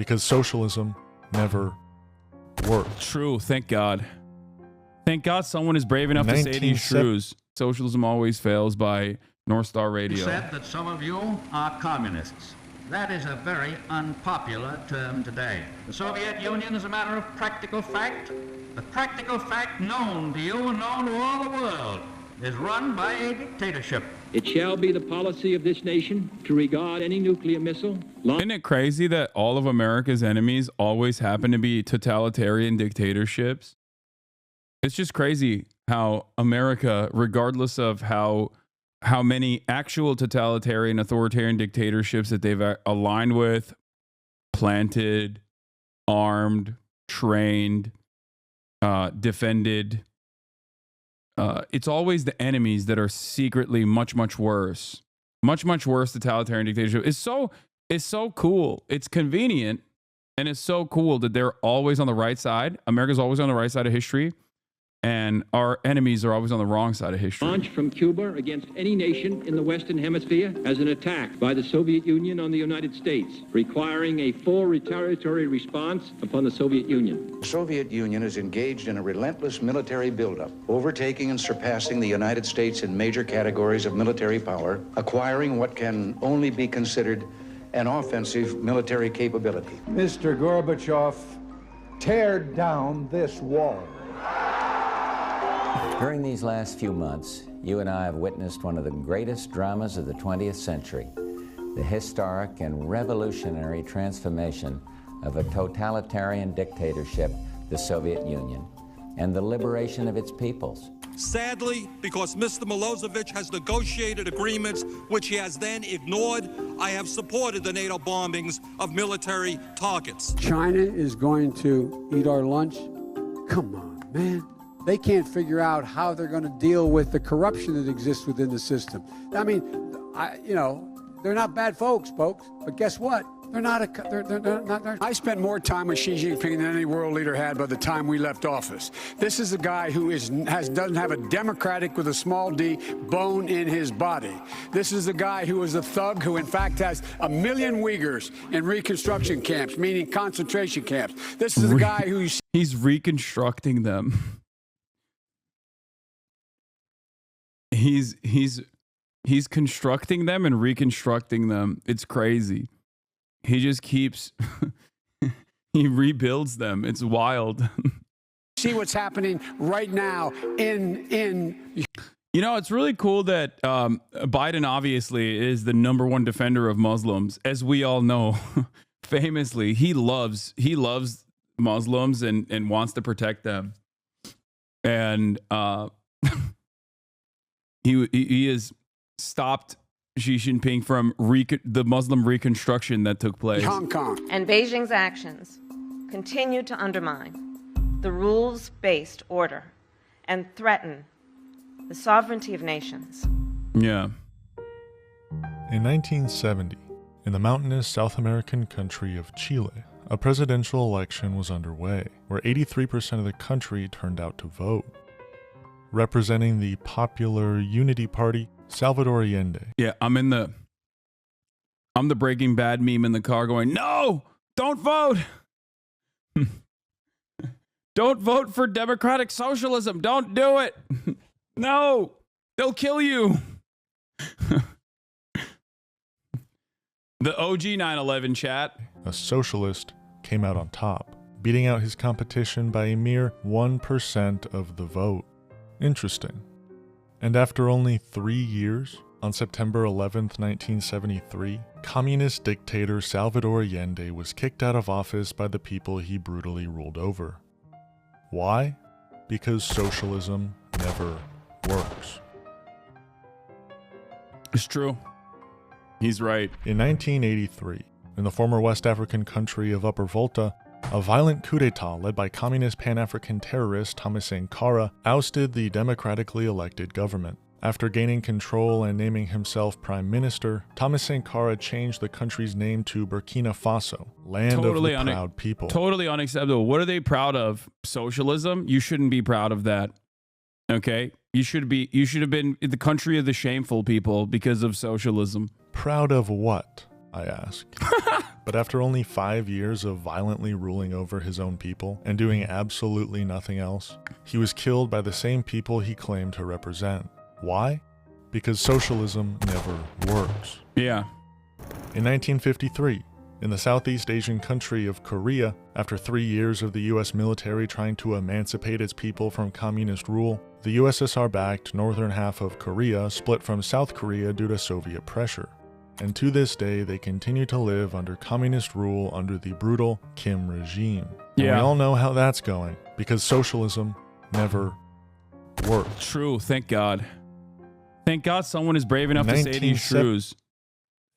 because socialism never worked. True. Thank God. Thank God someone is brave enough to say these truths. Socialism always fails by North Star Radio. Said that some of you are communists. That is a very unpopular term today. The Soviet Union is a matter of practical fact. The practical fact known to you and known to all the world is run by a dictatorship. It shall be the policy of this nation to regard any nuclear missile. Isn't it crazy that all of America's enemies always happen to be totalitarian dictatorships? It's just crazy how America, regardless of how many actual totalitarian authoritarian dictatorships that they've aligned with, planted, armed, trained, defended, it's always the enemies that are secretly much worse. Much worse totalitarian dictatorship. It's so cool. It's convenient, and it's so cool that they're always on the right side. America's always on the right side of history, and our enemies are always on the wrong side of history. Launched from Cuba against any nation in the Western Hemisphere as an attack by the Soviet Union on the United States, requiring a full retaliatory response upon the Soviet Union. The Soviet Union is engaged in a relentless military buildup, overtaking and surpassing the United States in major categories of military power, acquiring what can only be considered an offensive military capability. Mr. Gorbachev, tear down this wall. During these last few months, you and I have witnessed one of the greatest dramas of the 20th century, the historic and revolutionary transformation of a totalitarian dictatorship, the Soviet Union, and the liberation of its peoples. Sadly, because Mr. Milosevic has negotiated agreements which he has then ignored, I have supported the NATO bombings of military targets. China is going to eat our lunch? Come on, man. They can't figure out how they're going to deal with the corruption that exists within the system. I mean, they're not bad folks, but guess what? They're not. I spent more time with Xi Jinping than any world leader had by the time we left office. This is a guy who doesn't have a democratic with a small d bone in his body. This is a guy who is a thug who, in fact, has 1 million Uyghurs in reconstruction camps, meaning concentration camps. This is a guy who he's reconstructing them. He's constructing them and reconstructing them. It's crazy. He just keeps he rebuilds them. It's wild. See what's happening right now in it's really cool that Biden obviously is the #1 defender of Muslims, as we all know. Famously, he loves Muslims and wants to protect them. And he has stopped Xi Jinping from the Muslim reconstruction that took place. Hong Kong. And Beijing's actions continue to undermine the rules-based order and threaten the sovereignty of nations. Yeah. In 1970, in the mountainous South American country of Chile, a presidential election was underway, where 83% of the country turned out to vote. Representing the Popular Unity Party, Salvador Allende. Yeah, I'm the Breaking Bad meme in the car going, no, don't vote. Don't vote for democratic socialism. Don't do it. No, they'll kill you. The OG 9/11 chat. A socialist came out on top, beating out his competition by a mere 1% of the vote. Interesting. And after only 3 years, on September 11th, 1973, communist dictator Salvador Allende was kicked out of office by the people he brutally ruled over. Why? Because socialism never works. It's true. He's right. In 1983, in the former West African country of Upper Volta, a violent coup d'etat led by communist Pan-African terrorist Thomas Sankara ousted the democratically elected government. After gaining control and naming himself prime minister, Thomas Sankara changed the country's name to Burkina Faso, land of the proud people. Totally unacceptable. What are they proud of? Socialism? You shouldn't be proud of that. Okay? You should have been the country of the shameful people because of socialism. Proud of what? I ask. But after only 5 years of violently ruling over his own people and doing absolutely nothing else, he was killed by the same people he claimed to represent. Why? Because socialism never works. Yeah. In 1953, in the Southeast Asian country of Korea, after 3 years of the US military trying to emancipate its people from communist rule, the USSR-backed northern half of Korea split from South Korea due to Soviet pressure. And to this day, they continue to live under communist rule under the brutal Kim regime. And we all know how that's going, because socialism never works. True, thank God. Thank God someone is brave enough to say these truths.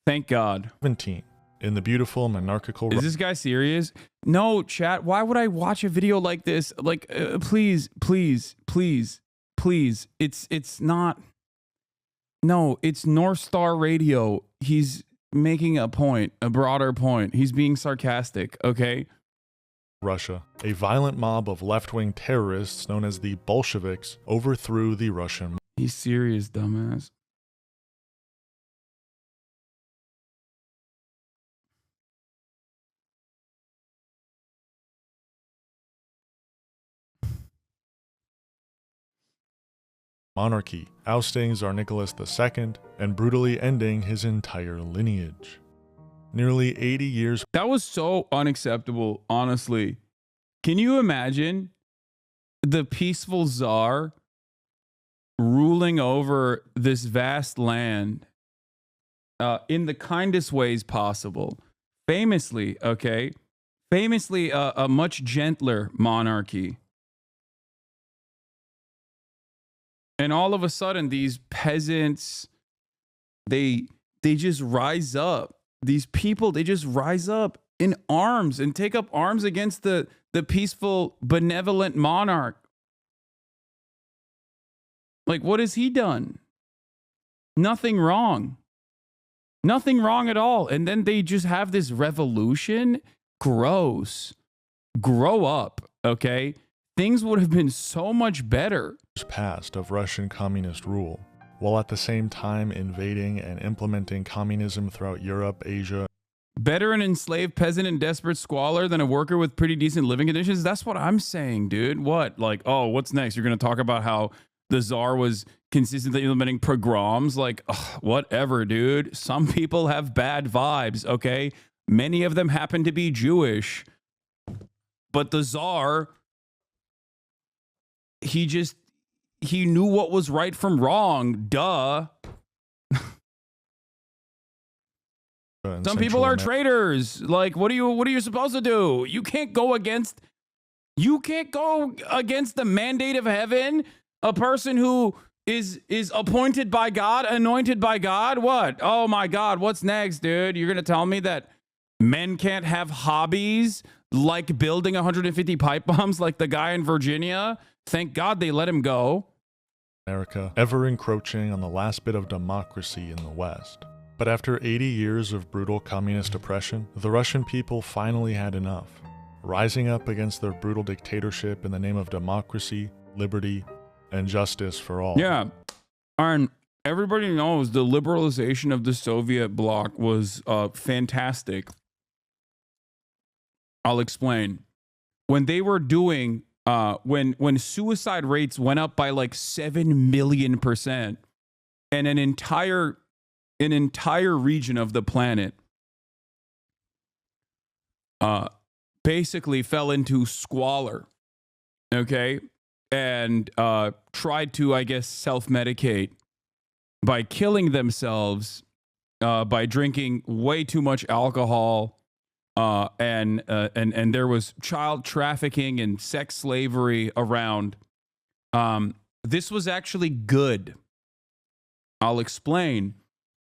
Thank God. 17. In the beautiful monarchical... Is this guy serious? No, chat. Why would I watch a video like this? Like, please, please, please, please. It's not... No, it's North Star Radio. He's making a point, a broader point. He's being sarcastic, okay? Russia. A violent mob of left-wing terrorists known as the Bolsheviks overthrew the Russian... He's serious, dumbass. monarchy, ousting Tsar Nicholas II and brutally ending his entire lineage. Nearly 80 years. That was so unacceptable, honestly. Can you imagine the peaceful Tsar ruling over this vast land in the kindest ways possible? Famously, okay? Famously, a much gentler monarchy. And all of a sudden, these peasants, they just rise up. These people, they just rise up in arms and take up arms against the peaceful, benevolent monarch. Like, what has he done? Nothing wrong. Nothing wrong at all. And then they just have this revolution. Gross. Grow up, okay? Things would have been so much better. Past of Russian communist rule, while at the same time invading and implementing communism throughout Europe, Asia. Better an enslaved peasant in desperate squalor than a worker with pretty decent living conditions? That's what I'm saying, dude. What? Like, oh, what's next? You're going to talk about how the Tsar was consistently implementing pogroms? Like, ugh, whatever, dude. Some people have bad vibes, okay? Many of them happen to be Jewish. But the Tsar, he knew what was right from wrong. Duh. Some people are traitors. Like, what are you supposed to do? You can't go against the mandate of heaven. A person who is appointed by God, anointed by God. What? Oh my God, what's next, dude? You're gonna tell me that men can't have hobbies like building 150 pipe bombs like the guy in Virginia? Thank God they let him go. America, ever encroaching on the last bit of democracy in the West. But after 80 years of brutal communist oppression, the Russian people finally had enough, rising up against their brutal dictatorship in the name of democracy, liberty, and justice for all. Yeah, and everybody knows the liberalization of the Soviet bloc was fantastic. I'll explain. When they were doing, when suicide rates went up by like 7 million%, and an entire region of the planet basically fell into squalor, okay, and tried to, I guess, self-medicate by killing themselves by drinking way too much alcohol, and there was child trafficking and sex slavery around. This was actually good. I'll explain.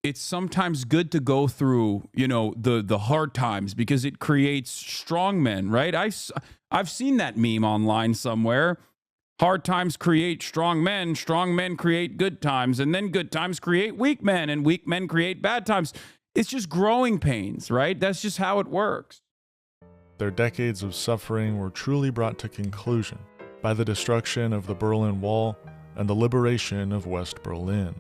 It's sometimes good to go through, the hard times because it creates strong men, right? I've seen that meme online somewhere. Hard times create strong men create good times, and then good times create weak men, and weak men create bad times. It's just growing pains, right? That's just how it works. Their decades of suffering were truly brought to conclusion by the destruction of the Berlin Wall and the liberation of West Berlin.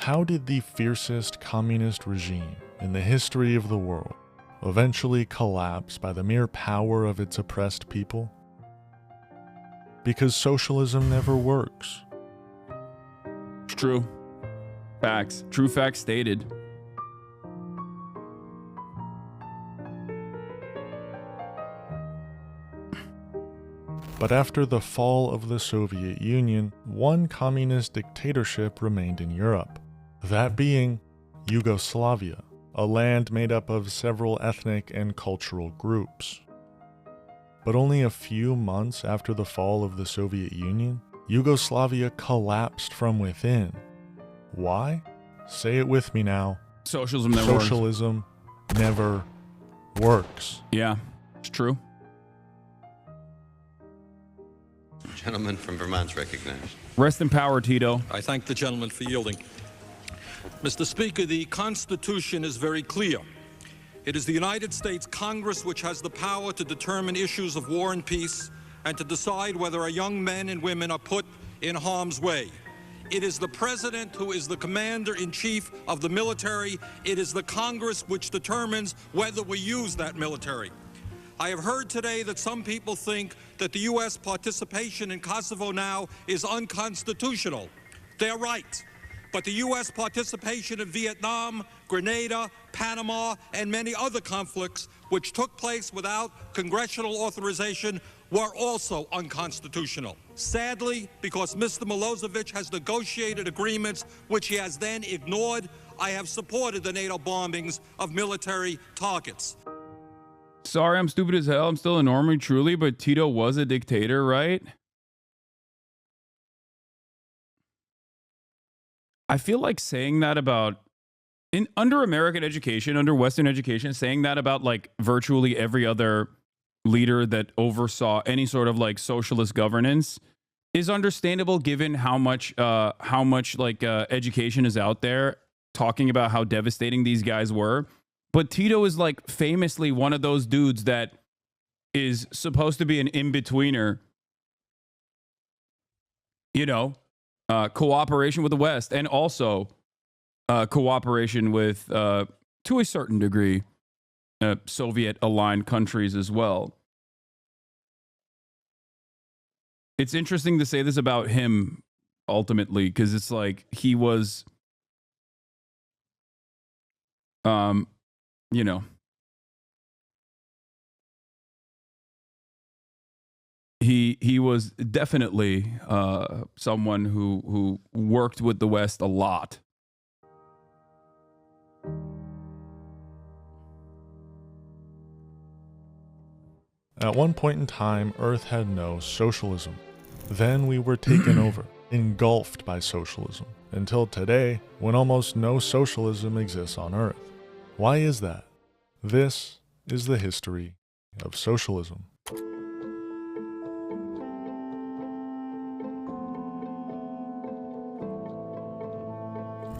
How did the fiercest communist regime in the history of the world eventually collapse by the mere power of its oppressed people? Because socialism never works. It's true. Facts. True facts stated. But after the fall of the Soviet Union, one communist dictatorship remained in Europe, that being Yugoslavia, a land made up of several ethnic and cultural groups. But only a few months after the fall of the Soviet Union, Yugoslavia collapsed from within. Why? Say it with me now. Socialism never works. Socialism never works. Yeah, it's true. Gentleman from Vermont's recognized. Rest in power, Tito. I thank the gentleman for yielding. Mr. Speaker, the Constitution is very clear. It is the United States Congress which has the power to determine issues of war and peace and to decide whether our young men and women are put in harm's way. It is the President who is the commander-in-chief of the military. It is the Congress which determines whether we use that military. I have heard today that some people think that the U.S. participation in Kosovo now is unconstitutional. They're right. But the U.S. participation in Vietnam, Grenada, Panama, and many other conflicts which took place without congressional authorization were also unconstitutional. Sadly, because Mr. Milosevic has negotiated agreements which he has then ignored, I have supported the NATO bombings of military targets. Sorry, I'm stupid as hell. I'm still a normie, truly, but Tito was a dictator, right? I feel like saying that about under American education, under Western education, saying that about like virtually every other leader that oversaw any sort of like socialist governance is understandable given how much education is out there talking about how devastating these guys were. But Tito is like famously one of those dudes that is supposed to be an in-betweener, you know, cooperation with the West and also cooperation with, to a certain degree, Soviet-aligned countries as well. It's interesting to say this about him ultimately because it's like he was, you know, he was definitely someone who worked with the West a lot. At one point in time, Earth had no socialism. Then we were taken over, engulfed by socialism, until today, when almost no socialism exists on Earth. Why is that? This is the history of socialism.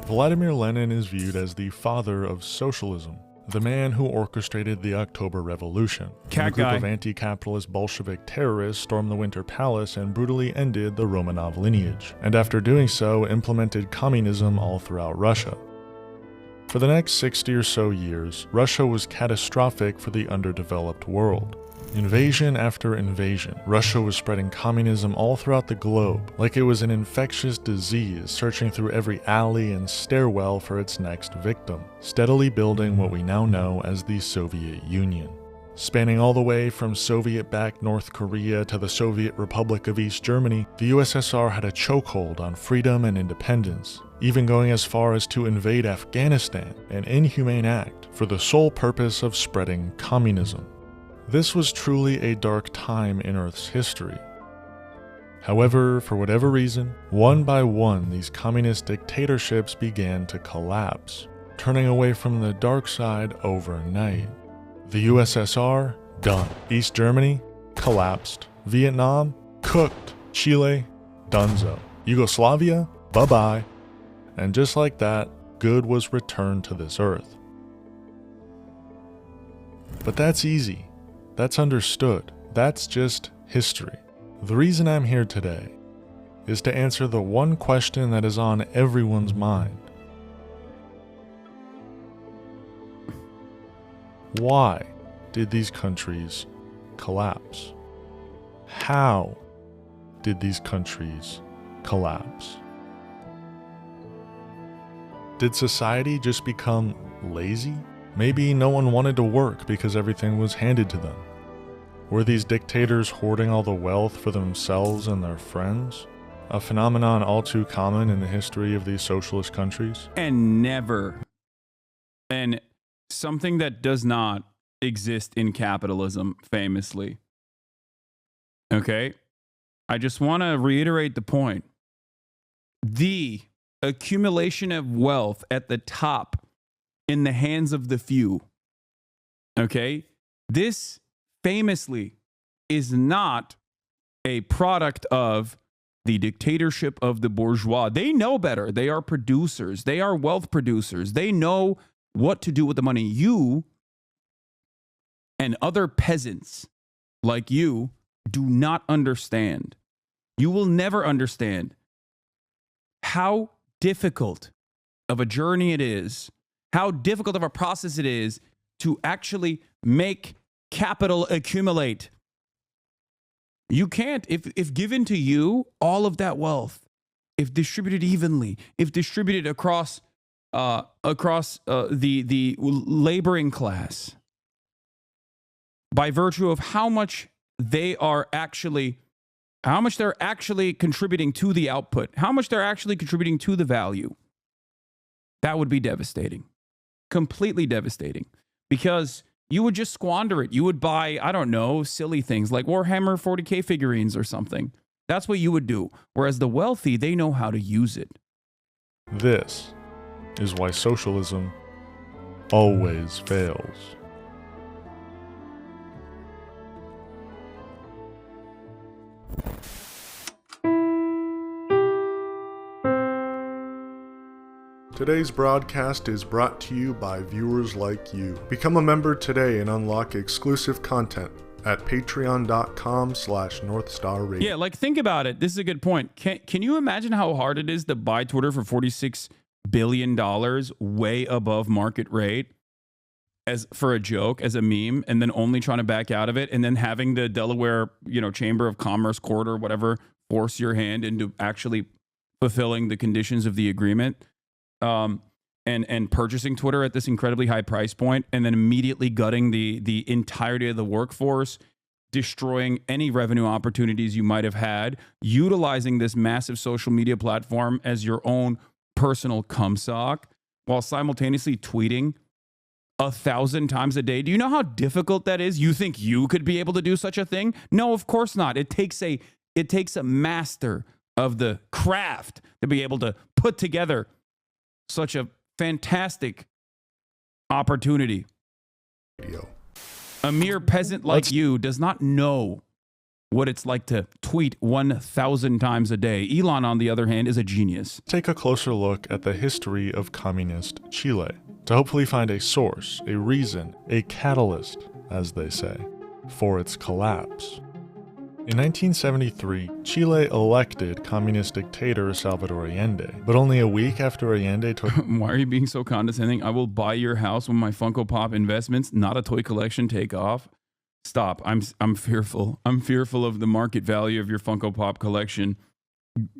Vladimir Lenin is viewed as the father of socialism, the man who orchestrated the October Revolution. When a group of anti-capitalist Bolshevik terrorists stormed the Winter Palace and brutally ended the Romanov lineage, and after doing so, implemented communism all throughout Russia. For the next 60 or so years, Russia was catastrophic for the underdeveloped world. Invasion after invasion, Russia was spreading communism all throughout the globe, like it was an infectious disease searching through every alley and stairwell for its next victim, steadily building what we now know as the Soviet Union. Spanning all the way from Soviet-backed North Korea to the Soviet Republic of East Germany, the USSR had a chokehold on freedom and independence, even going as far as to invade Afghanistan, an inhumane act for the sole purpose of spreading communism. This was truly a dark time in Earth's history. However, for whatever reason, one by one these communist dictatorships began to collapse, turning away from the dark side overnight. The USSR, done. East Germany, collapsed. Vietnam, cooked. Chile, donezo. Yugoslavia, bye-bye. And just like that, good was returned to this earth. But that's easy. That's understood. That's just history. The reason I'm here today is to answer the one question that is on everyone's mind. why did these countries collapse? How did these countries collapse? Did society just become lazy? Maybe no one wanted to work because everything was handed to them. Were these dictators hoarding all the wealth for themselves and their friends? A phenomenon all too common in the history of these socialist countries? And something that does not exist in capitalism, famously. Okay? I just want to reiterate the point. The accumulation of wealth at the top in the hands of the few. Okay? This famously is not a product of the dictatorship of the bourgeois. They know better. They are producers. They are wealth producers. They know what to do with the money. You and other peasants like you do not understand. You will never understand how difficult of a journey it is, how difficult of a process it is to actually make capital accumulate. You can't, if given to you, all of that wealth, if distributed evenly, if distributed across the laboring class, by virtue of how much they're actually contributing to the output, how much they're actually contributing to the value, that would be devastating, completely devastating, because you would just squander it. You would buy, I don't know, silly things like Warhammer 40K figurines or something. That's what you would do. Whereas the wealthy, they know how to use it. This is why socialism always fails. Today's broadcast is brought to you by viewers like you. Become a member today and unlock exclusive content at patreon.com/NorthstarRadio. Yeah, like think about it. This is a good point. Can you imagine how hard it is to buy Twitter for $46 billion way above market rate as for a joke, as a meme, and then only trying to back out of it, and then having the Delaware, Chamber of Commerce court or whatever force your hand into actually fulfilling the conditions of the agreement? And purchasing Twitter at this incredibly high price point, and then immediately gutting the entirety of the workforce, destroying any revenue opportunities you might have had, utilizing this massive social media platform as your own personal cumsock, while simultaneously tweeting 1,000 times a day. Do you know how difficult that is? You think you could be able to do such a thing? No, of course not. It takes a master of the craft to be able to put together such a fantastic opportunity. A mere peasant like you does not know what it's like to tweet 1,000 times a day. Elon, on the other hand, is a genius. Take a closer look at the history of communist Chile to hopefully find a source, a reason, a catalyst, as they say, for its collapse. In 1973, Chile elected communist dictator Salvador Allende, but only a week after Allende took... Why are you being so condescending? I will buy your house with my Funko Pop investments, not a toy collection take off. Stop. I'm fearful. I'm fearful of the market value of your Funko Pop collection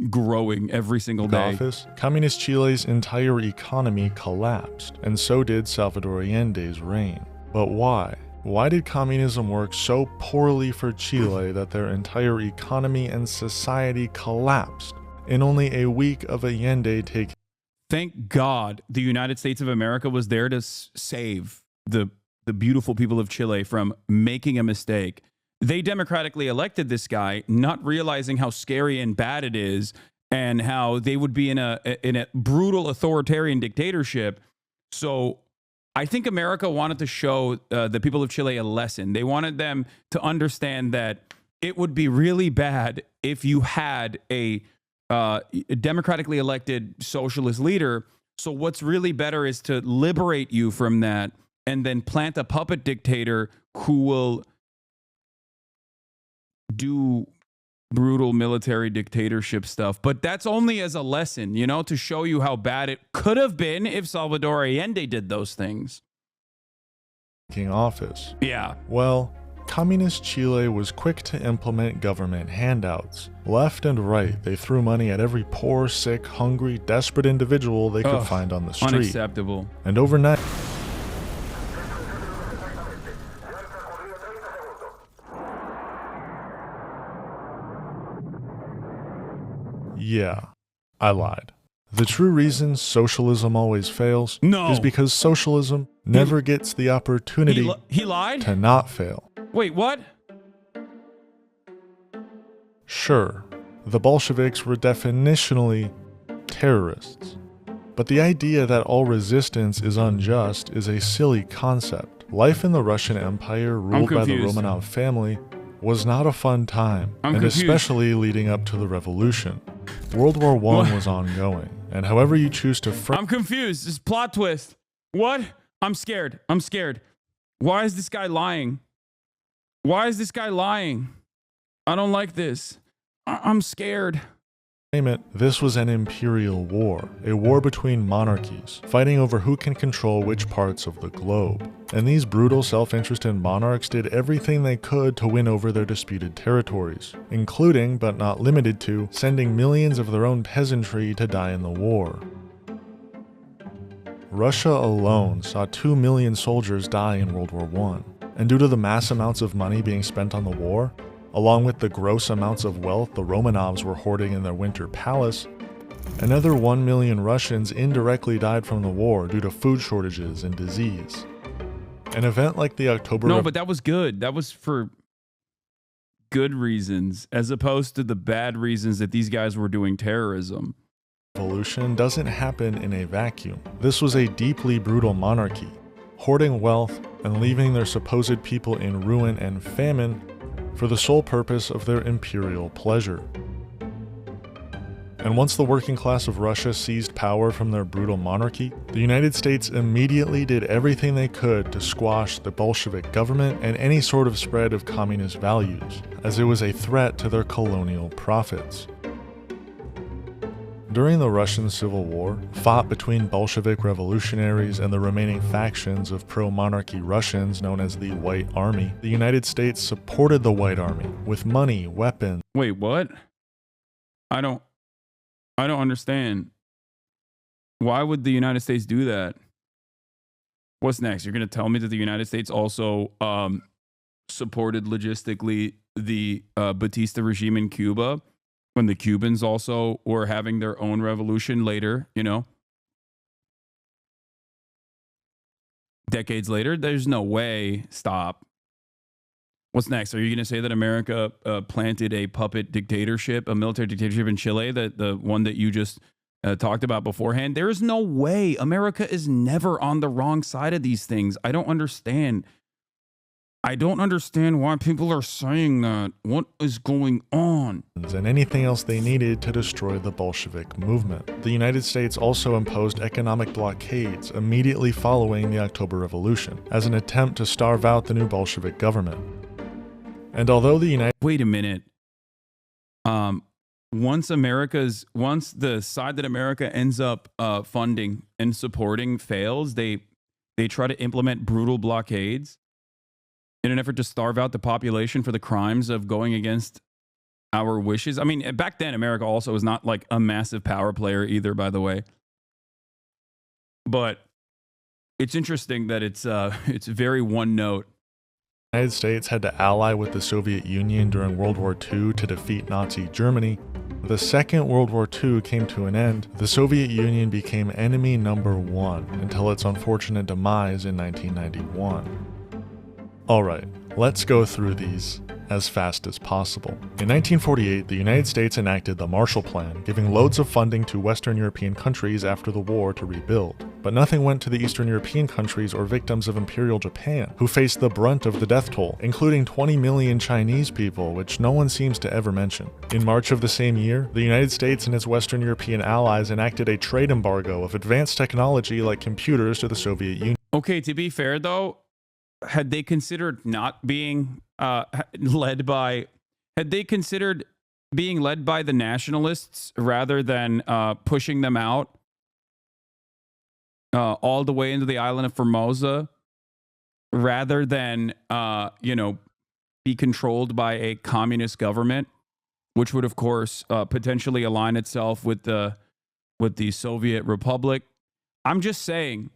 growing every single day. Office, communist Chile's entire economy collapsed, and so did Salvador Allende's reign. But why? Why did communism work so poorly for Chile that their entire economy and society collapsed in only a week of Allende taking... Thank God the United States of America was there to save the beautiful people of Chile from making a mistake. They democratically elected this guy, not realizing how scary and bad it is, and how they would be in a brutal authoritarian dictatorship. So I think America wanted to show the people of Chile a lesson. They wanted them to understand that it would be really bad if you had a democratically elected socialist leader. So what's really better is to liberate you from that and then plant a puppet dictator who will do brutal military dictatorship stuff. But that's only as a lesson, to show you how bad it could have been if Salvador Allende did those things. office. Yeah. Well, Communist Chile was quick to implement government handouts. Left and right, they threw money at every poor, sick, hungry, desperate individual they could find on the street. Unacceptable. And overnight, yeah, I lied. The true reason socialism always fails is because socialism never gets the opportunity he lied? to not fail. Wait, what? Sure, the Bolsheviks were definitionally terrorists. But the idea that all resistance is unjust is a silly concept. Life in the Russian Empire, ruled by the Romanov family, was not a fun time, especially leading up to the revolution. World War I was ongoing, and however you choose to I'm confused. This plot twist. What? I'm scared. I'm scared. Why is this guy lying? Why is this guy lying? I don't like this. I'm scared. Name it, this was an imperial war, a war between monarchies, fighting over who can control which parts of the globe. And these brutal self-interested monarchs did everything they could to win over their disputed territories, including, but not limited to, sending millions of their own peasantry to die in the war. Russia alone saw 2 million soldiers die in World War I, and due to the mass amounts of money being spent on the war, along with the gross amounts of wealth the Romanovs were hoarding in their winter palace, another 1 million Russians indirectly died from the war due to food shortages and disease. An event like the October... No, but that was good. That was for good reasons, as opposed to the bad reasons that these guys were doing terrorism. Revolution doesn't happen in a vacuum. This was a deeply brutal monarchy, hoarding wealth and leaving their supposed people in ruin and famine for the sole purpose of their imperial pleasure. And once the working class of Russia seized power from their brutal monarchy, the United States immediately did everything they could to squash the Bolshevik government and any sort of spread of communist values, as it was a threat to their colonial profits. During the Russian Civil War, fought between Bolshevik revolutionaries and the remaining factions of pro-monarchy Russians known as the White Army, the United States supported the White Army with money, weapons. Wait, what? I don't understand. Why would the United States do that? What's next? You're going to tell me that the United States also supported logistically the Batista regime in Cuba? When the Cubans also were having their own revolution later, you know? Decades later, there's no way. Stop. What's next? Are you going to say that America planted a puppet dictatorship, a military dictatorship in Chile, the one that you just talked about beforehand? There is no way. America is never on the wrong side of these things. I don't understand. I don't understand why people are saying that. What is going on? And anything else they needed to destroy the Bolshevik movement. The United States also imposed economic blockades immediately following the October Revolution as an attempt to starve out the new Bolshevik government. And although the United... Wait a minute. Once the side that America ends up funding and supporting fails, they try to implement brutal blockades in an effort to starve out the population for the crimes of going against our wishes. I mean, back then, America also was not like a massive power player either, by the way. But it's interesting that it's very one note. The United States had to ally with the Soviet Union during World War II to defeat Nazi Germany. The Second World War II came to an end. The Soviet Union became enemy number one until its unfortunate demise in 1991. Alright, let's go through these as fast as possible. In 1948, the United States enacted the Marshall Plan, giving loads of funding to Western European countries after the war to rebuild. But nothing went to the Eastern European countries or victims of Imperial Japan, who faced the brunt of the death toll, including 20 million Chinese people, which no one seems to ever mention. In March of the same year, the United States and its Western European allies enacted a trade embargo of advanced technology like computers to the Soviet Union. Okay, to be fair though, had they considered not being led by the nationalists rather than pushing them out all the way into the island of Formosa rather than, be controlled by a communist government, which would, of course, potentially align itself with the Soviet Republic. I'm just saying,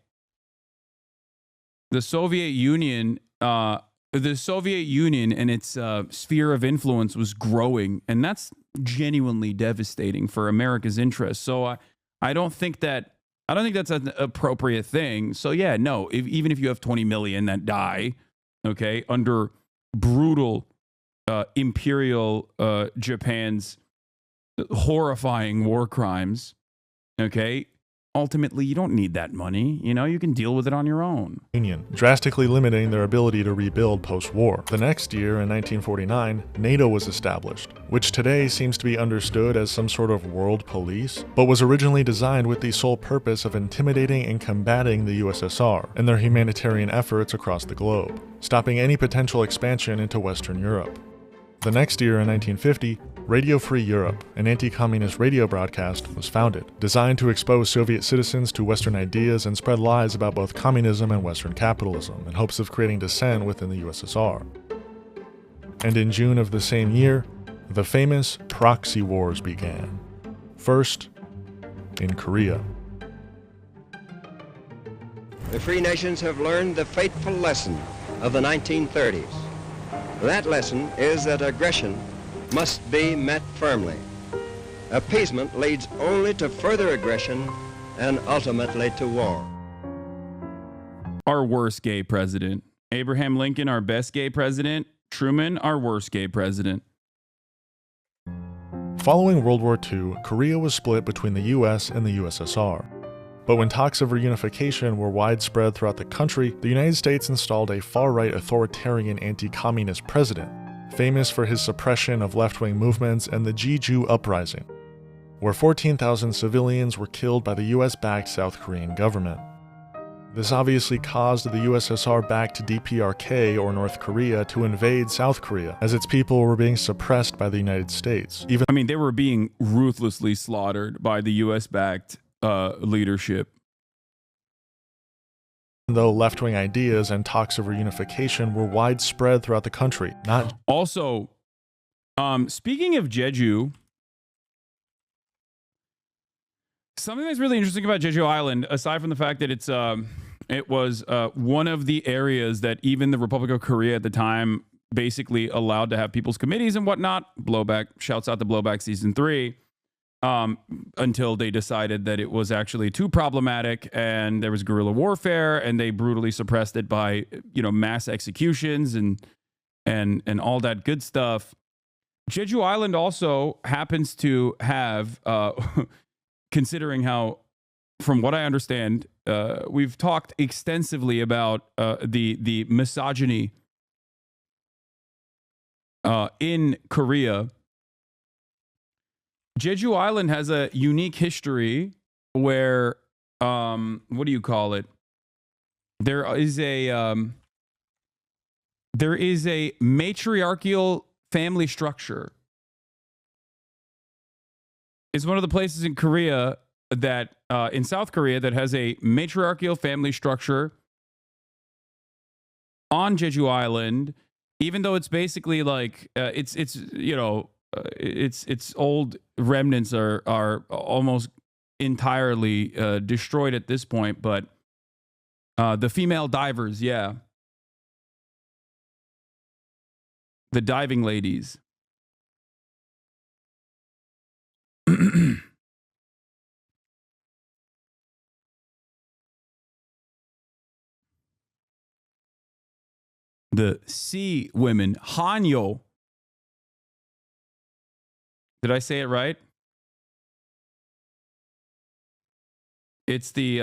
the Soviet Union and its sphere of influence was growing, and that's genuinely devastating for America's interests. So I don't think that's an appropriate thing. So yeah, no, even if you have 20 million that die, okay, under brutal imperial Japan's horrifying war crimes, okay, ultimately you don't need that money. You can deal with it on your own. Union, drastically limiting their ability to rebuild post-war. The next year, in 1949, NATO was established, which today seems to be understood as some sort of world police, but was originally designed with the sole purpose of intimidating and combating the USSR and their humanitarian efforts across the globe, stopping any potential expansion into Western Europe. The next year, in 1950, Radio Free Europe, an anti-communist radio broadcast, was founded, designed to expose Soviet citizens to Western ideas and spread lies about both communism and Western capitalism in hopes of creating dissent within the USSR. And in June of the same year, the famous proxy wars began. First, in Korea. The free nations have learned the fateful lesson of the 1930s. That lesson is that aggression must be met firmly. Appeasement leads only to further aggression and ultimately to war. Our worst gay president. Abraham Lincoln, our best gay president. Truman, our worst gay president. Following World War II, Korea was split between the US and the USSR. But when talks of reunification were widespread throughout the country, the United States installed a far-right authoritarian anti-communist president, famous for his suppression of left-wing movements and the Jeju Uprising, where 14,000 civilians were killed by the US-backed South Korean government. This obviously caused the USSR-backed DPRK, or North Korea, to invade South Korea, as its people were being suppressed by the United States. They were being ruthlessly slaughtered by the US-backed leadership. Though left-wing ideas and talks of reunification were widespread throughout the country. Also, speaking of Jeju, something that's really interesting about Jeju Island, aside from the fact that it was one of the areas that even the Republic of Korea at the time basically allowed to have people's committees and whatnot. Blowback, shouts out to Blowback Season 3. Until they decided that it was actually too problematic and there was guerrilla warfare, and they brutally suppressed it by, mass executions and all that good stuff. Jeju Island also happens to have, considering how, from what I understand, we've talked extensively about the misogyny in Korea. Jeju Island has a unique history where, what do you call it? There is a matriarchal family structure. It's one of the places in Korea that, in South Korea, that has a matriarchal family structure on Jeju Island, even though it's basically like, its old remnants are almost entirely destroyed at this point, but the female divers, the diving ladies. The sea women, Hanyo. Did I say it right? It's the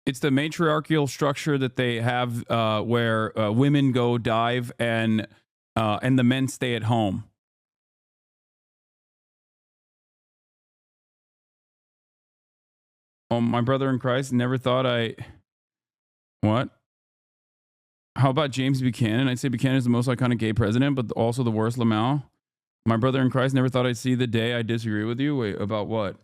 matriarchal structure that they have where women go dive and the men stay at home. Oh, my brother in Christ, never thought What? How about James Buchanan? I'd say Buchanan is the most iconic gay president, but also the worst Lamau. My brother in Christ, never thought I'd see the day I disagree with you. Wait, about what?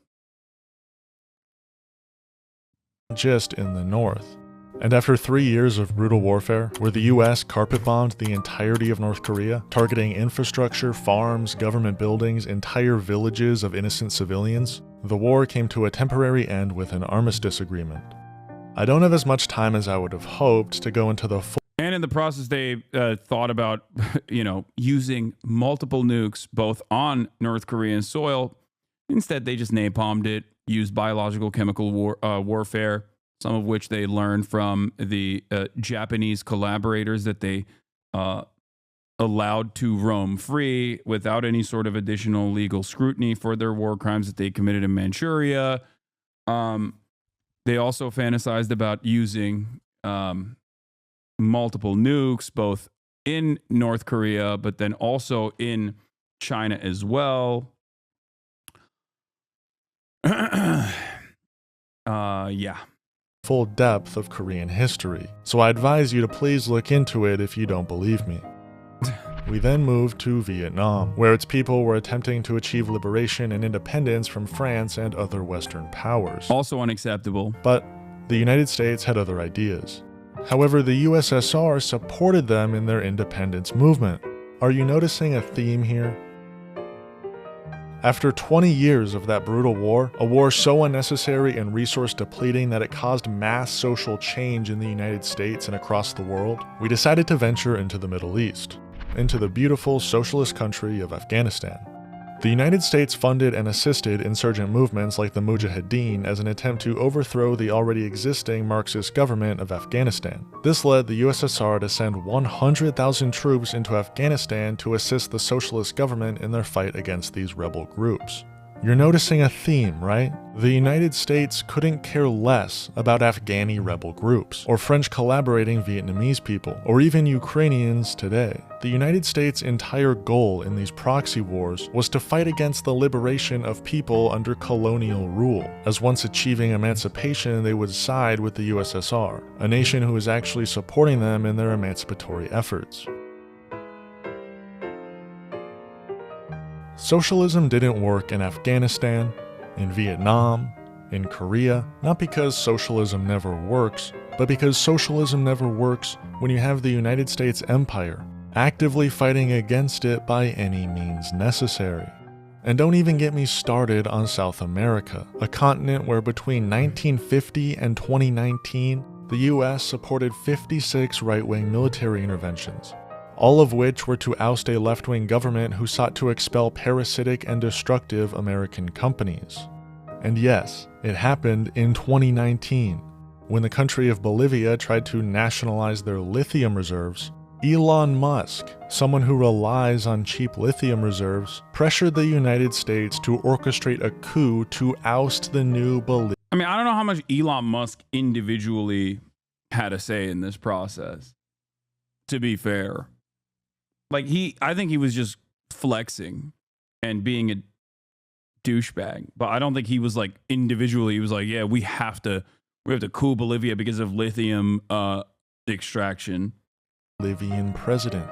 Just in the north. And after 3 years of brutal warfare, where the US carpet-bombed the entirety of North Korea, targeting infrastructure, farms, government buildings, entire villages of innocent civilians, the war came to a temporary end with an armistice agreement. I don't have as much time as I would have hoped to go into the full. And in the process, they thought about, using multiple nukes both on North Korean soil. Instead, they just napalmed it, used biological chemical warfare, some of which they learned from the Japanese collaborators that they allowed to roam free without any sort of additional legal scrutiny for their war crimes that they committed in Manchuria. They also fantasized about using multiple nukes, both in North Korea, but then also in China as well. Yeah. Full depth of Korean history, so I advise you to please look into it if you don't believe me. We then moved to Vietnam, where its people were attempting to achieve liberation and independence from France and other Western powers. Also unacceptable. But the United States had other ideas. However, the USSR supported them in their independence movement. Are you noticing a theme here? After 20 years of that brutal war, a war so unnecessary and resource depleting that it caused mass social change in the United States and across the world, we decided to venture into the Middle East, into the beautiful socialist country of Afghanistan. The United States funded and assisted insurgent movements like the Mujahideen as an attempt to overthrow the already existing Marxist government of Afghanistan. This led the USSR to send 100,000 troops into Afghanistan to assist the socialist government in their fight against these rebel groups. You're noticing a theme, right? The United States couldn't care less about Afghani rebel groups, or French collaborating Vietnamese people, or even Ukrainians today. The United States' entire goal in these proxy wars was to fight against the liberation of people under colonial rule, as once achieving emancipation they would side with the USSR, a nation who is actually supporting them in their emancipatory efforts. Socialism didn't work in Afghanistan, in Vietnam, in Korea, not because socialism never works, but because socialism never works when you have the United States empire actively fighting against it by any means necessary. And don't even get me started on South America, a continent where between 1950 and 2019, the US supported 56 right-wing military interventions, all of which were to oust a left-wing government who sought to expel parasitic and destructive American companies. And yes, it happened in 2019, when the country of Bolivia tried to nationalize their lithium reserves. Elon Musk, someone who relies on cheap lithium reserves, pressured the United States to orchestrate a coup to oust the new Bolivia. I mean, I don't know how much Elon Musk individually had a say in this process, to be fair. Like, I think he was just flexing and being a douchebag, but I don't think he was like individually. He was like, yeah, we have to coup Bolivia because of lithium extraction. Bolivian president.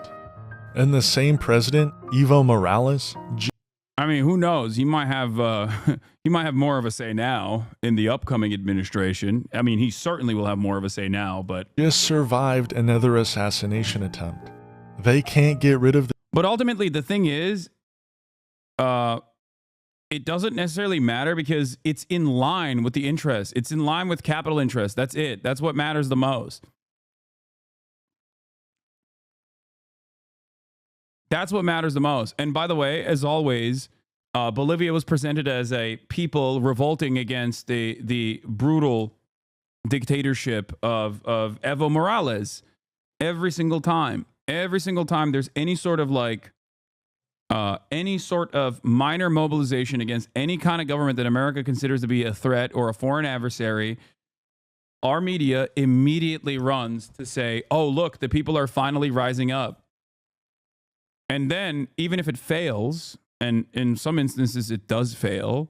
And the same president, Evo Morales. I mean, who knows? He might have more of a say now in the upcoming administration. I mean, he certainly will have more of a say now, but just survived another assassination attempt. They can't get rid of the. But ultimately, the thing is, it doesn't necessarily matter because it's in line with the interest. It's in line with capital interest. That's it. That's what matters the most. That's what matters the most. And by the way, as always, Bolivia was presented as a people revolting against the brutal dictatorship of Evo Morales. Every single time there's any sort of minor mobilization against any kind of government that America considers to be a threat or a foreign adversary, our media immediately runs to say, oh, look, the people are finally rising up. And then, even if it fails, and in some instances it does fail,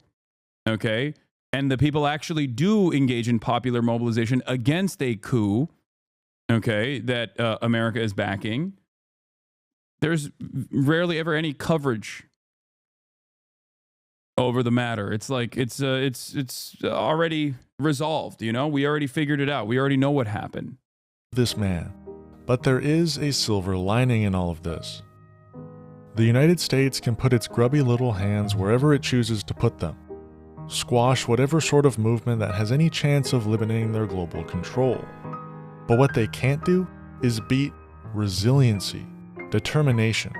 okay, and the people actually do engage in popular mobilization against a coup, okay, that America is backing, there's rarely ever any coverage over the matter. It's like it's already resolved, you know? We already figured it out. We already know what happened. This man. But there is a silver lining in all of this. The United States can put its grubby little hands wherever it chooses to put them. Squash whatever sort of movement that has any chance of limiting their global control. But what they can't do is beat resiliency, determination.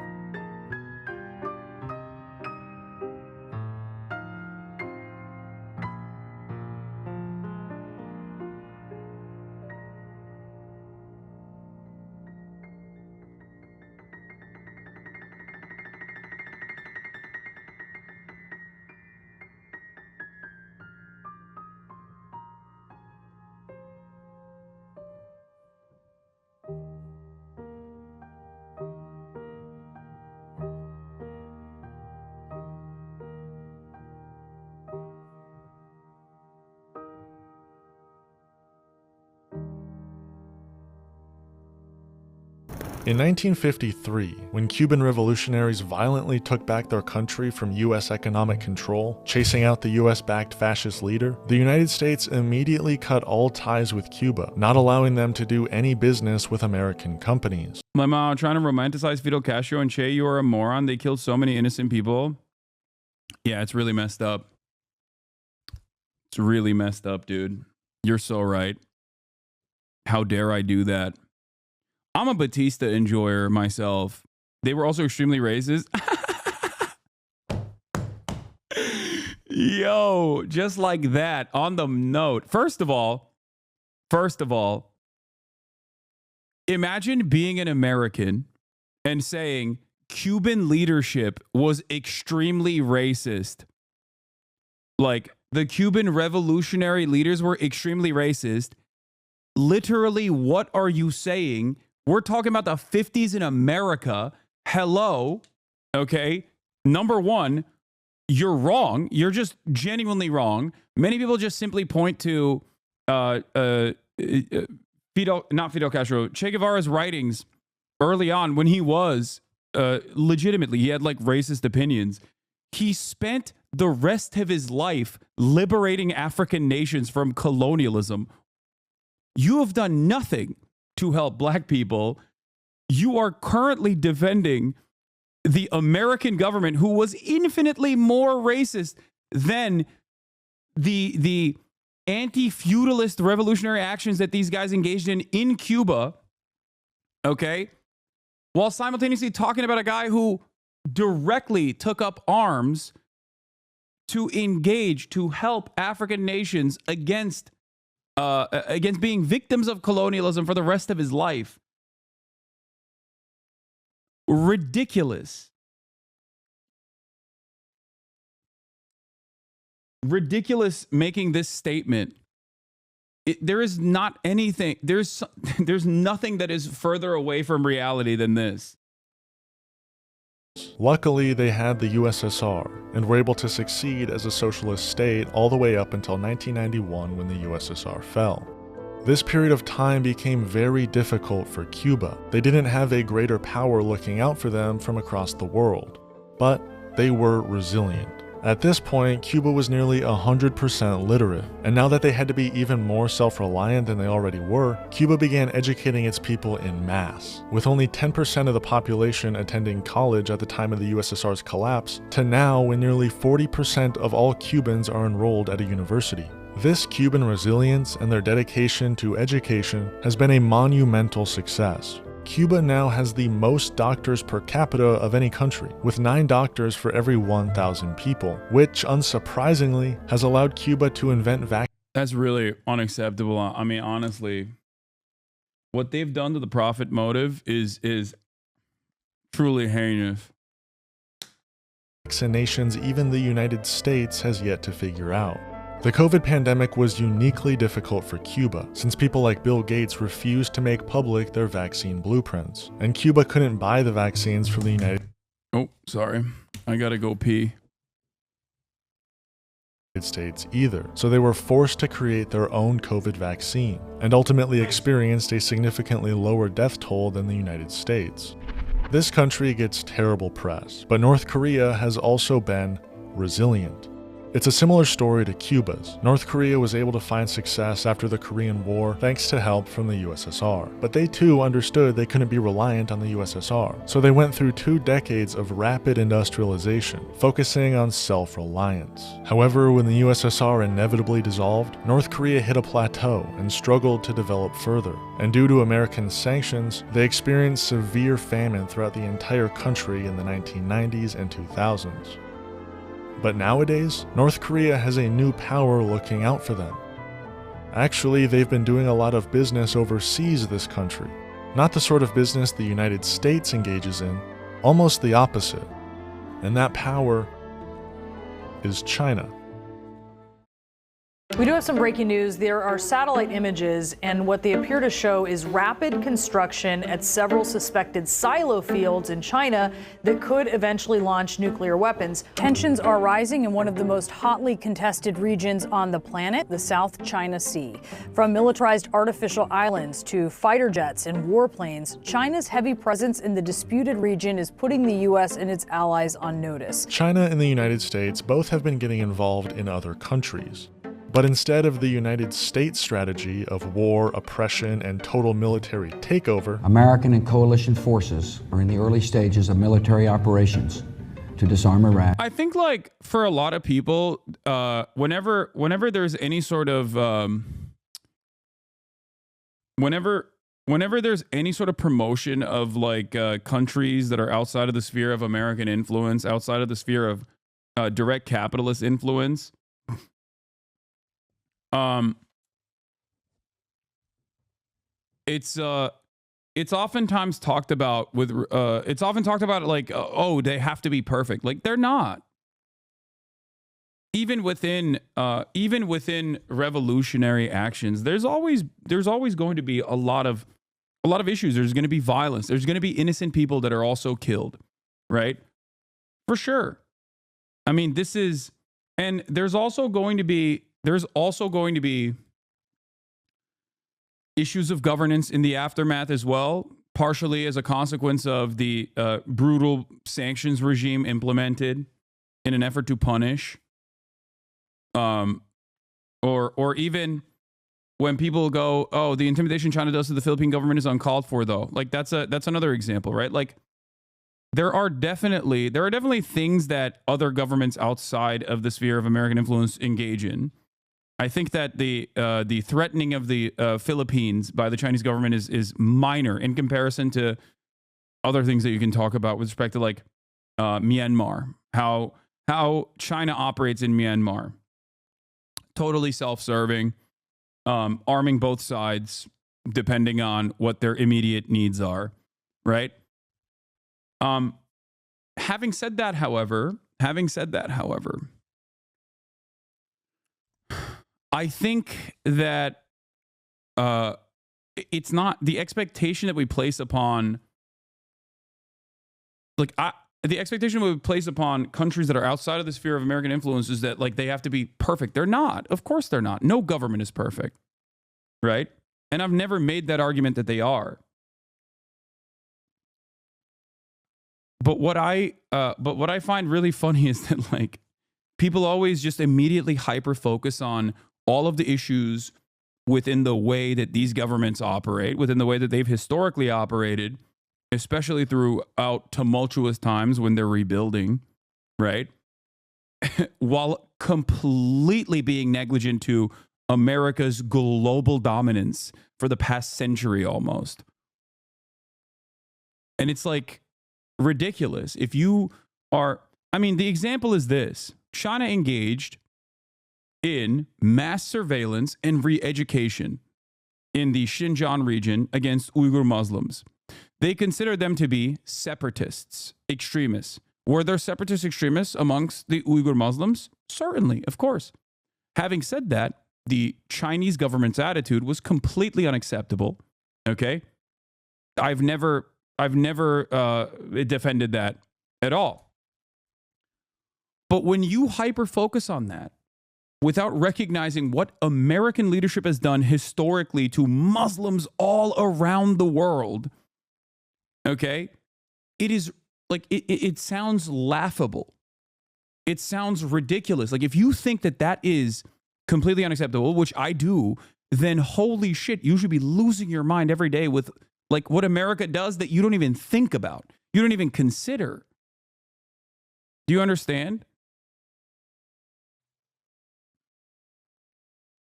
In 1953, when Cuban revolutionaries violently took back their country from US economic control, chasing out the US-backed fascist leader, the United States immediately cut all ties with Cuba, not allowing them to do any business with American companies. My mom trying to romanticize Fidel Castro and Che, you are a moron. They killed so many innocent people. Yeah, it's really messed up. It's really messed up, dude. You're so right. How dare I do that? I'm a Batista enjoyer myself. They were also extremely racist. Yo, just like that. On the note, first of all, imagine being an American and saying Cuban leadership was extremely racist. Like, the Cuban revolutionary leaders were extremely racist. Literally, what are you saying? We're talking about the 50s in America. Hello. Okay. Number one, you're wrong. You're just genuinely wrong. Many people just simply point to not Fidel Castro, Che Guevara's writings early on when he was legitimately, he had like racist opinions. He spent the rest of his life liberating African nations from colonialism. You have done nothing to help black people. You are currently defending the American government, who was infinitely more racist than the anti-feudalist revolutionary actions that these guys engaged in Cuba, okay? While simultaneously talking about a guy who directly took up arms to engage, to help African nations against being victims of colonialism for the rest of his life. Ridiculous. Ridiculous making this statement. There is not anything, there's nothing that is further away from reality than this. Luckily, they had the USSR and were able to succeed as a socialist state all the way up until 1991 when the USSR fell. This period of time became very difficult for Cuba. They didn't have a greater power looking out for them from across the world, but they were resilient. At this point, Cuba was nearly 100% literate, and now that they had to be even more self-reliant than they already were, Cuba began educating its people en masse, with only 10% of the population attending college at the time of the USSR's collapse, to now when nearly 40% of all Cubans are enrolled at a university. This Cuban resilience and their dedication to education has been a monumental success. Cuba now has the most doctors per capita of any country, with 9 doctors for every 1,000 people, which, unsurprisingly, has allowed Cuba to invent vaccines. That's really unacceptable. I mean, honestly, what they've done to the profit motive is truly heinous. Vaccinations even the United States has yet to figure out. The COVID pandemic was uniquely difficult for Cuba, since people like Bill Gates refused to make public their vaccine blueprints, and Cuba couldn't buy the vaccines from the United I gotta go pee. States either, so they were forced to create their own COVID vaccine, and ultimately experienced a significantly lower death toll than the United States. This country gets terrible press, but North Korea has also been resilient. It's a similar story to Cuba's. North Korea was able to find success after the Korean War thanks to help from the USSR. But they too understood they couldn't be reliant on the USSR. So they went through 2 decades of rapid industrialization, focusing on self-reliance. However, when the USSR inevitably dissolved, North Korea hit a plateau and struggled to develop further. And due to American sanctions, they experienced severe famine throughout the entire country in the 1990s and 2000s. But nowadays, North Korea has a new power looking out for them. Actually, they've been doing a lot of business overseas this country. Not the sort of business the United States engages in, almost the opposite. And that power is China. We do have some breaking news. There are satellite images, and what they appear to show is rapid construction at several suspected silo fields in China that could eventually launch nuclear weapons. Tensions are rising in one of the most hotly contested regions on the planet, the South China Sea. From militarized artificial islands to fighter jets and warplanes, China's heavy presence in the disputed region is putting the U.S. and its allies on notice. China and the United States both have been getting involved in other countries. But instead of the United States strategy of war, oppression, and total military takeover, American and coalition forces are in the early stages of military operations to disarm Iraq. I think, like, for a lot of people, whenever there's any sort of whenever there's any sort of promotion of like countries that are outside of the sphere of American influence, outside of the sphere of direct capitalist influence, it's oftentimes talked about with it's often talked about like, oh, they have to be perfect. Like, they're not. Even within revolutionary actions, there's always going to be a lot of issues. There's going to be violence. There's going to be innocent people that are also killed, right? For sure. I mean, there's also going to be issues of governance in the aftermath as well, partially as a consequence of the brutal sanctions regime implemented in an effort to punish. Or even when people go, oh, the intimidation China does to the Philippine government is uncalled for, though. Like, that's another example, right? Like, there are definitely things that other governments outside of the sphere of American influence engage in. I think that the threatening of the Philippines by the Chinese government is minor in comparison to other things that you can talk about with respect to, like, Myanmar, how China operates in Myanmar. Totally self-serving, arming both sides depending on what their immediate needs are, right? Having said that, however, I think that it's not the expectation that we place upon, the expectation we place upon countries that are outside of the sphere of American influence is that, like, they have to be perfect. They're not. Of course they're not. No government is perfect, right? And I've never made that argument that they are. But what I find really funny is that, like, people always just immediately hyper focus on all of the issues within the way that these governments operate, within the way that they've historically operated, especially throughout tumultuous times when they're rebuilding, right? While completely being negligent to America's global dominance for the past century almost. And it's like ridiculous. If you are, I mean, the example is this. China engaged in mass surveillance and re-education in the Xinjiang region against Uyghur Muslims. They considered them to be separatists, extremists. Were there separatist extremists amongst the Uyghur Muslims? Certainly, of course. Having said that, the Chinese government's attitude was completely unacceptable. Okay? I've never defended that at all. But when you hyper-focus on that, without recognizing what American leadership has done historically to Muslims all around the world, okay, it is like, it sounds laughable. It sounds ridiculous. Like, if you think that that is completely unacceptable, which I do, then holy shit, you should be losing your mind every day with like what America does that you don't even think about. You don't even consider. Do you understand?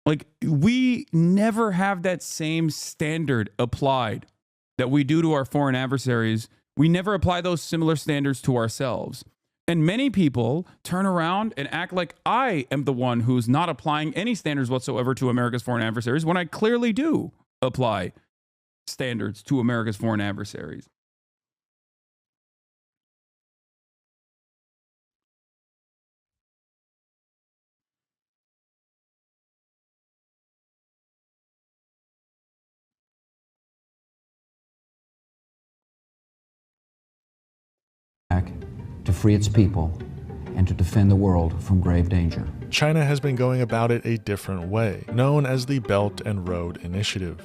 Like, we never have that same standard applied that we do to our foreign adversaries. We never apply those similar standards to ourselves. And many people turn around and act like I am the one who's not applying any standards whatsoever to America's foreign adversaries, when I clearly do apply standards to America's foreign adversaries. To free its people and to defend the world from grave danger. China has been going about it a different way, known as the Belt and Road Initiative.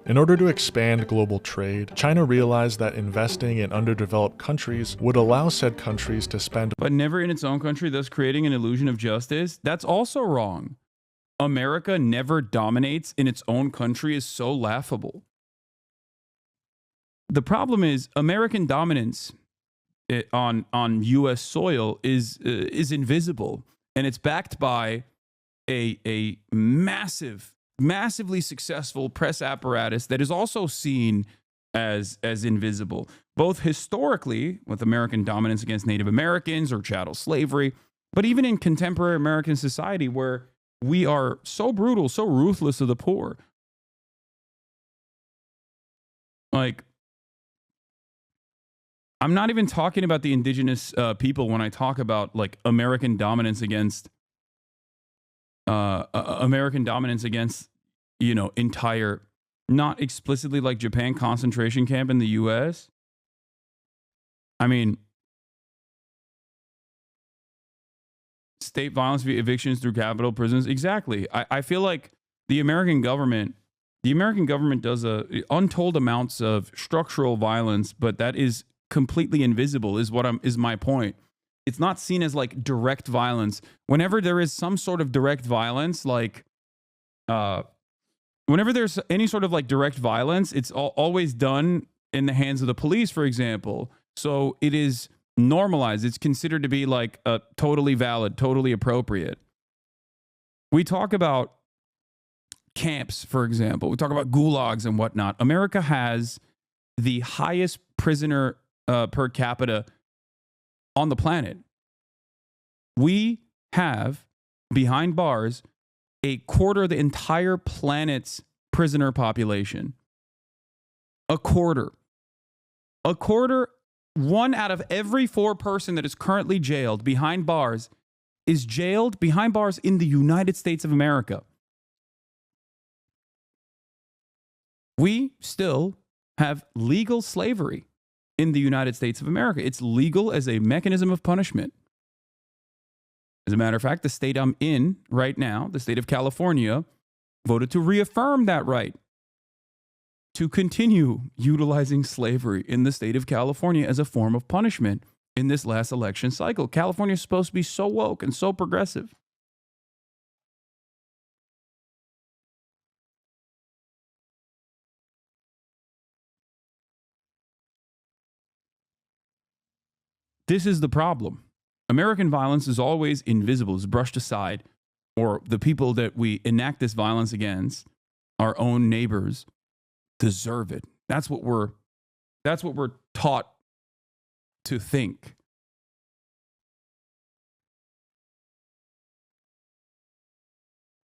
In order to expand global trade, China realized that investing in underdeveloped countries would allow said countries to spend, but never in its own country, thus creating an illusion of justice. That's also wrong. America never dominates in its own country is so laughable. The problem is American dominance on U.S. soil is invisible, and it's backed by a massively successful press apparatus that is also seen as invisible, both historically with American dominance against Native Americans or chattel slavery, but even in contemporary American society where we are so brutal, so ruthless to the poor. Like, I'm not even talking about the indigenous people when I talk about like American dominance against, you know, entire, not explicitly like Japan concentration camp in the U.S. I mean, state violence via evictions through capital prisons. Exactly. I feel like the American government does untold amounts of structural violence, but that is completely invisible is my point. It's not seen as like direct violence. Whenever there is some sort of direct violence, like whenever there's any sort of like direct violence, it's always done in the hands of the police, for example. So it is normalized. It's considered to be like totally valid, totally appropriate. We talk about camps, for example. We talk about gulags and whatnot. America has the highest prisoner per capita on the planet. We have, behind bars, a quarter of the entire planet's prisoner population. A quarter. 1 out of every 4 person that is currently jailed behind bars is jailed behind bars in the United States of America. We still have legal slavery in the United States of America. It's legal as a mechanism of punishment. As a matter of fact, the state I'm in right now, the state of California, voted to reaffirm that right to continue utilizing slavery in the state of California as a form of punishment in this last election cycle. California is supposed to be so woke and so progressive. This is the problem. American violence is always invisible, is brushed aside, or the people that we enact this violence against, our own neighbors, deserve it. That's what we're taught to think.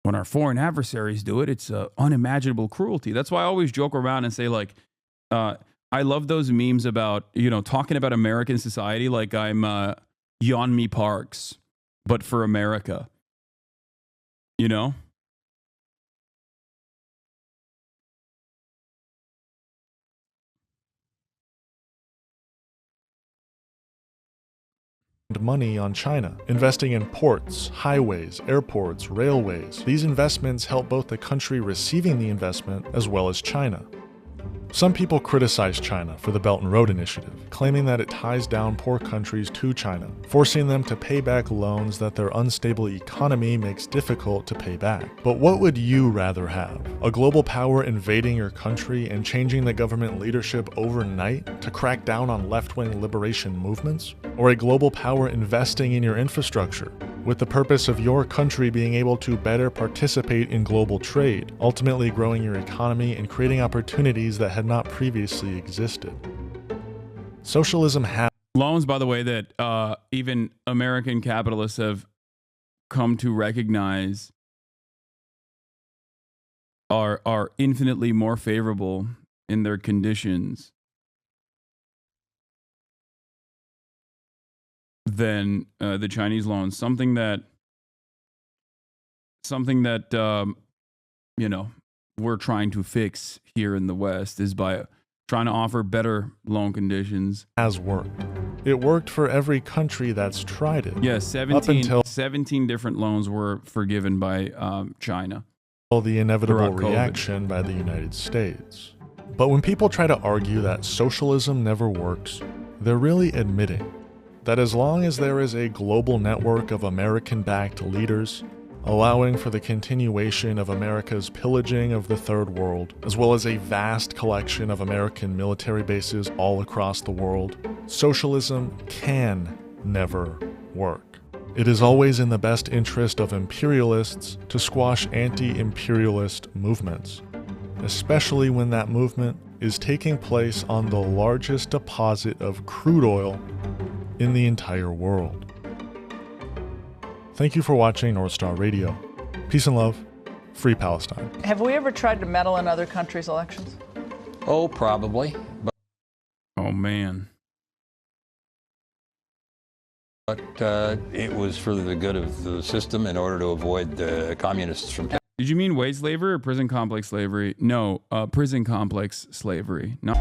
When our foreign adversaries do it, it's unimaginable cruelty. That's why I always joke around and say, like, I love those memes about, you know, talking about American society like I'm Yeonmi Parks, but for America. You know? money on China, investing in ports, highways, airports, railways. These investments help both the country receiving the investment as well as China. Some people criticize China for the Belt and Road Initiative, claiming that it ties down poor countries to China, forcing them to pay back loans that their unstable economy makes difficult to pay back. But what would you rather have? A global power invading your country and changing the government leadership overnight to crack down on left-wing liberation movements? Or a global power investing in your infrastructure, with the purpose of your country being able to better participate in global trade, ultimately growing your economy and creating opportunities that had not previously existed? Socialism has loans, by the way, that even American capitalists have come to recognize are infinitely more favorable in their conditions than the Chinese loans. Something that you know, we're trying to fix here in the West is by trying to offer better loan conditions. Has worked. It worked for every country that's tried it. Yeah, 17 different loans were forgiven by China. The inevitable reaction by the United States. But when people try to argue that socialism never works, they're really admitting that as long as there is a global network of American-backed leaders allowing for the continuation of America's pillaging of the Third World, as well as a vast collection of American military bases all across the world, socialism can never work. It is always in the best interest of imperialists to squash anti-imperialist movements, especially when that movement is taking place on the largest deposit of crude oil in the entire world. Thank you for watching North Star Radio. Peace and love. Free Palestine. Have we ever tried to meddle in other countries' elections? Oh, probably. Oh, man. But it was for the good of the system in order to avoid the communists from... Did you mean wage slavery or prison complex slavery? No, prison complex slavery. No.